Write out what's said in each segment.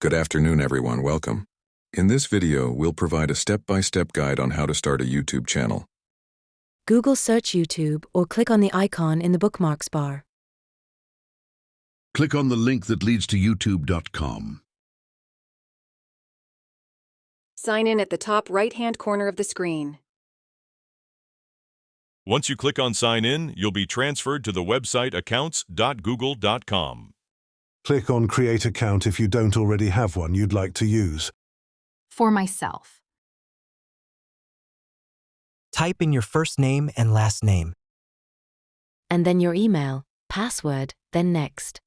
Good afternoon, everyone. Welcome. In this video, we'll provide a step-by-step guide on how to start a YouTube channel. Google search YouTube or click on the icon in the bookmarks bar. Click on the link that leads to youtube.com. Sign in at the top right-hand corner of the screen. Once you click on Sign In, you'll be transferred to the website accounts.google.com. Click on Create Account if you don't already have one you'd like to use. For myself. Type in your first name and last name. And then your email, password, then next.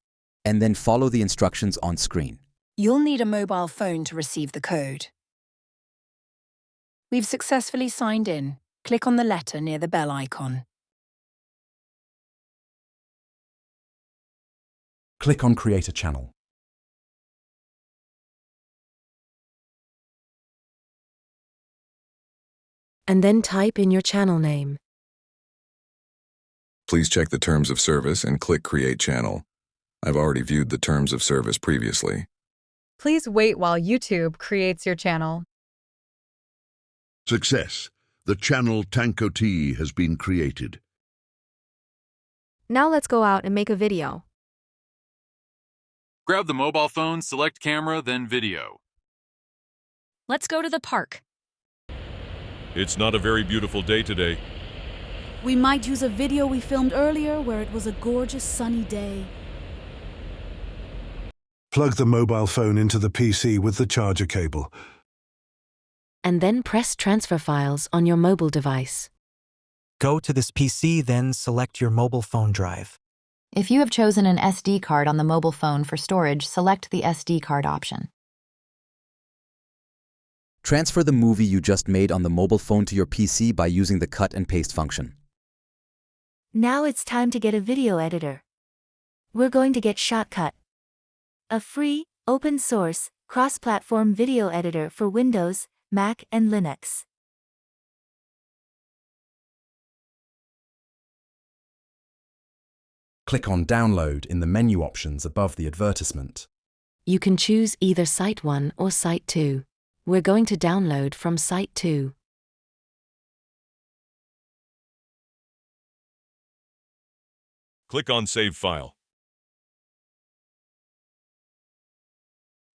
And then follow the instructions on screen. You'll need a mobile phone to receive the code. We've successfully signed in. Click on the letter near the bell icon. Click on Create a Channel. And then type in your channel name. Please check the terms of service and click Create Channel. I've already viewed the terms of service previously. Please wait while YouTube creates your channel. Success. The channel Tanko T has been created. Now let's go out and make a video. Grab the mobile phone, select camera, then video. Let's go to the park. It's not a very beautiful day today. We might use a video we filmed earlier where it was a gorgeous sunny day. Plug the mobile phone into the PC with the charger cable. And then press Transfer Files on your mobile device. Go to this PC, then select your mobile phone drive. If you have chosen an SD card on the mobile phone for storage, select the SD card option. Transfer the movie you just made on the mobile phone to your PC by using the cut and paste function. Now it's time to get a video editor. We're going to get Shotcut, a free, open-source, cross-platform video editor for Windows, Mac, and Linux. Click on Download in the menu options above the advertisement. You can choose either Site 1 or Site 2. We're going to download from Site 2. Click on Save File.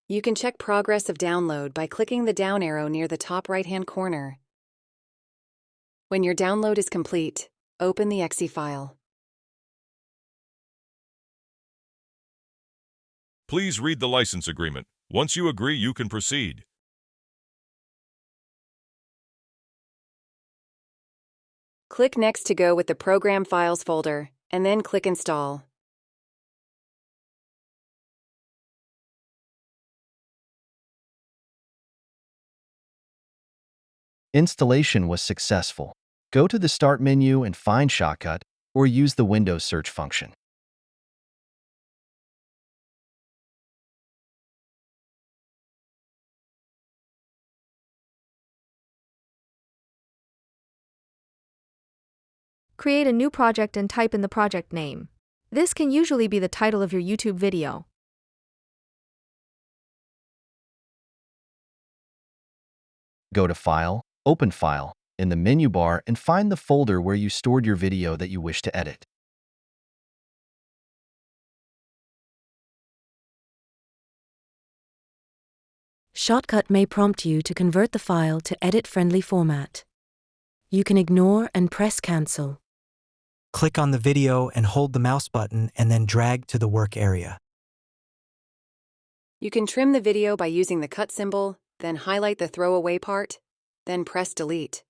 You can check progress of download by clicking the down arrow near the top right-hand corner. When your download is complete, open the exe file. Please read the license agreement. Once you agree, you can proceed. Click Next to go with the Program Files folder, and then click Install. Installation was successful. Go to the Start menu and find Shotcut, or use the Windows search function. Create a new project and type in the project name. This can usually be the title of your YouTube video. Go to File, Open File, in the menu bar and find the folder where you stored your video that you wish to edit. Shotcut may prompt you to convert the file to edit-friendly format. You can ignore and press Cancel. Click on the video and hold the mouse button and then drag to the work area. You can trim the video by using the cut symbol, then highlight the throwaway part, then press Delete.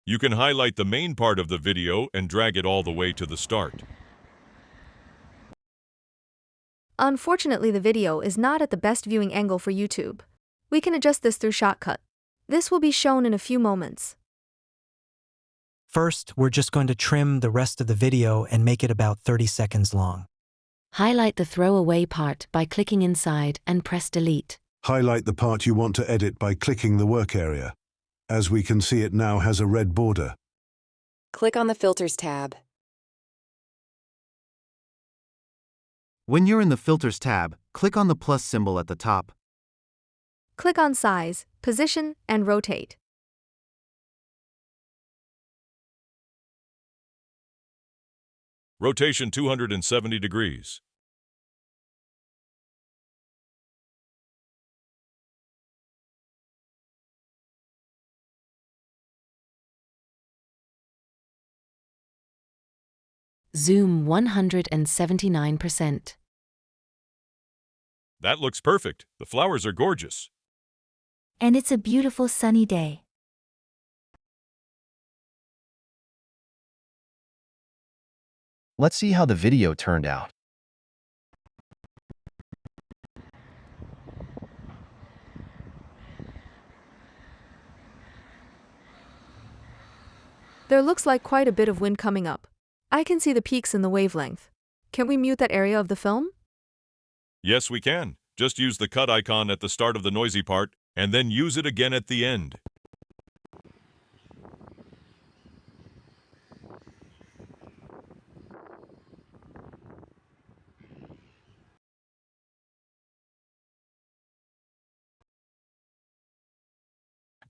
You can highlight the main part of the video and drag it all the way to the start. Unfortunately, the video is not at the best viewing angle for YouTube. We can adjust this through Shotcut. This will be shown in a few moments. First, we're just going to trim the rest of the video and make it about 30 seconds long. Highlight the throwaway part by clicking inside and press Delete. Highlight the part you want to edit by clicking the work area. As we can see, it now has a red border. Click on the Filters tab. When you're in the Filters tab, click on the plus symbol at the top. Click on Size, Position, and Rotate. Rotation 270 degrees. Zoom 179%. That looks perfect. The flowers are gorgeous. And it's a beautiful sunny day. Let's see how the video turned out. There looks like quite a bit of wind coming up. I can see the peaks in the wavelength. Can we mute that area of the film? Yes, we can. Just use the cut icon at the start of the noisy part, and then use it again at the end.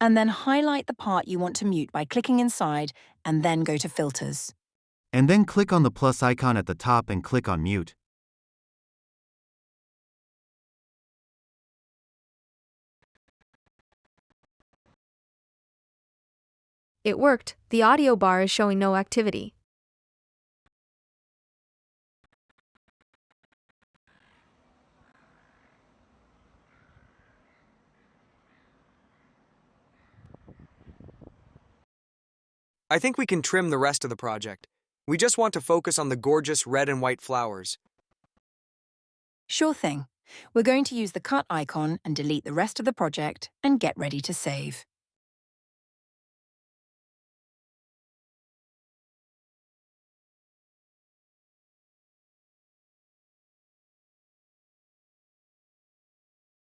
And then highlight the part you want to mute by clicking inside, and then go to Filters. And then click on the plus icon at the top and click on Mute. It worked. The audio bar is showing no activity. I think we can trim the rest of the project. We just want to focus on the gorgeous red and white flowers. Sure thing. We're going to use the cut icon and delete the rest of the project and get ready to save.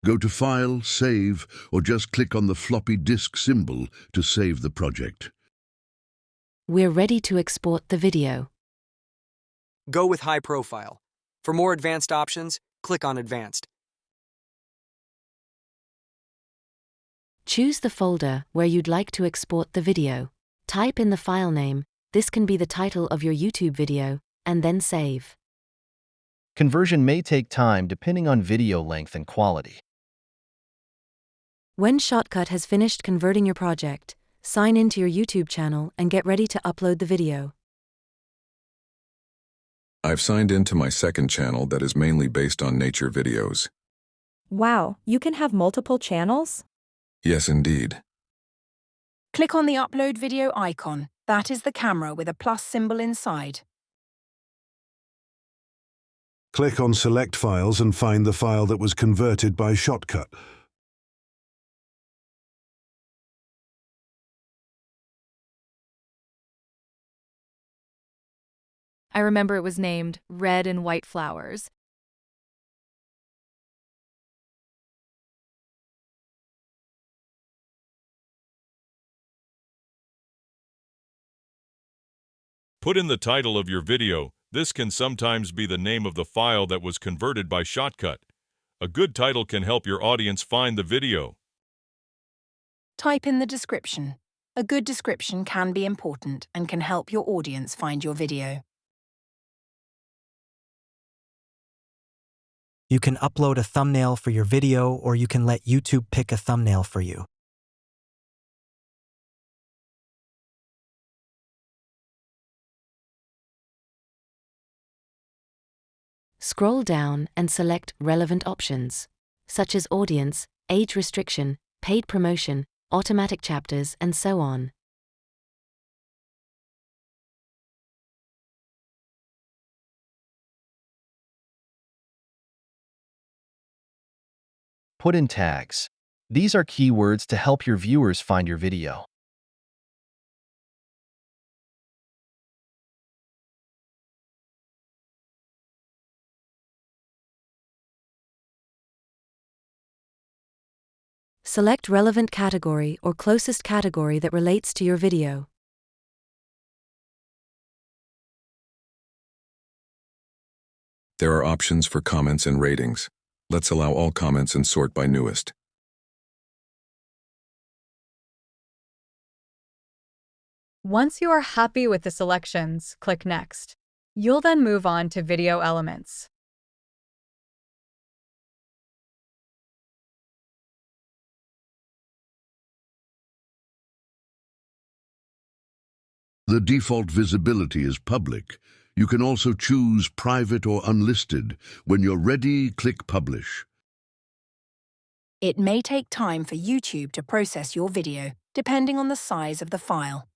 Go to File, Save, or just click on the floppy disk symbol to save the project. We're ready to export the video. Go with High Profile. For more advanced options, click on Advanced. Choose the folder where you'd like to export the video. Type in the file name, this can be the title of your YouTube video, and then save. Conversion may take time depending on video length and quality. When Shotcut has finished converting your project, sign into your YouTube channel and get ready to upload the video. I've signed into my second channel that is mainly based on nature videos. Wow, you can have multiple channels? Yes, indeed. Click on the Upload Video icon. That is the camera with a plus symbol inside. Click on Select Files and find the file that was converted by Shotcut. I remember it was named Red and White Flowers. Put in the title of your video. This can sometimes be the name of the file that was converted by Shotcut. A good title can help your audience find the video. Type in the description. A good description can be important and can help your audience find your video. You can upload a thumbnail for your video, or you can let YouTube pick a thumbnail for you. Scroll down and select relevant options, such as audience, age restriction, paid promotion, automatic chapters, and so on. Put in tags. These are keywords to help your viewers find your video. Select relevant category or closest category that relates to your video. There are options for comments and ratings. Let's allow all comments and sort by newest. Once you are happy with the selections, click Next. You'll then move on to Video Elements. The default visibility is public. You can also choose private or unlisted. When you're ready, click Publish. It may take time for YouTube to process your video, depending on the size of the file.